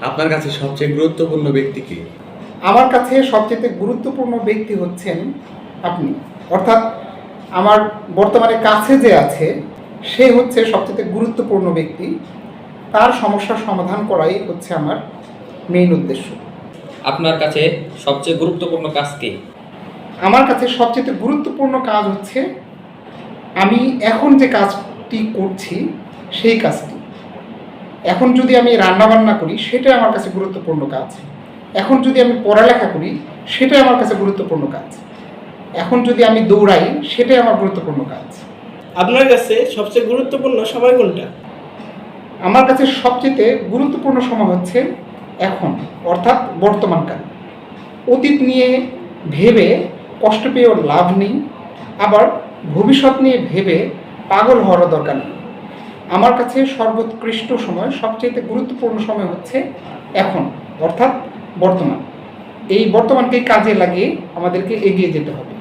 আপনার কাছে সবচেয়ে গুরুত্বপূর্ণ ব্যক্তি কে? আমার কাছে সবচেয়ে গুরুত্বপূর্ণ ব্যক্তি হচ্ছেন আপনি। অর্থাৎ আমার বর্তমানে কাছে যে আছে সে হচ্ছে সবচেয়ে গুরুত্বপূর্ণ ব্যক্তি। তার সমস্যার সমাধান করাই হচ্ছে আমার মেইন উদ্দেশ্য। আপনার কাছে সবচেয়ে গুরুত্বপূর্ণ কাজ কি? আমার কাছে সবচেয়ে গুরুত্বপূর্ণ কাজ হচ্ছে আমি এখন যে কাজটি করছি সেই কাজটি। এখন যদি আমি রান্নাবান্না করি সেটাই আমার কাছে গুরুত্বপূর্ণ কাজ। এখন যদি আমি পড়ালেখা করি সেটাই আমার কাছে গুরুত্বপূর্ণ কাজ। এখন যদি আমি দৌড়াই সেটাই আমার গুরুত্বপূর্ণ কাজ। আপনার কাছে সবচেয়ে গুরুত্বপূর্ণ সময় কোনটা? আমার কাছে সবচেয়ে গুরুত্বপূর্ণ সময় হচ্ছে এখন, অর্থাৎ বর্তমানকাল। অতীত নিয়ে ভেবে কষ্ট পেয়েও লাভ নেই, আবার ভবিষ্যৎ নিয়ে ভেবে পাগল হওয়ারও দরকার নেই। আমার কাছে সর্বোৎকৃষ্ট সময়, সবচেয়ে গুরুত্বপূর্ণ সময় হচ্ছে এখন, অর্থাৎ বর্তমান। এই বর্তমানকে কাজে লাগিয়ে আমাদেরকে এগিয়ে যেতে হবে।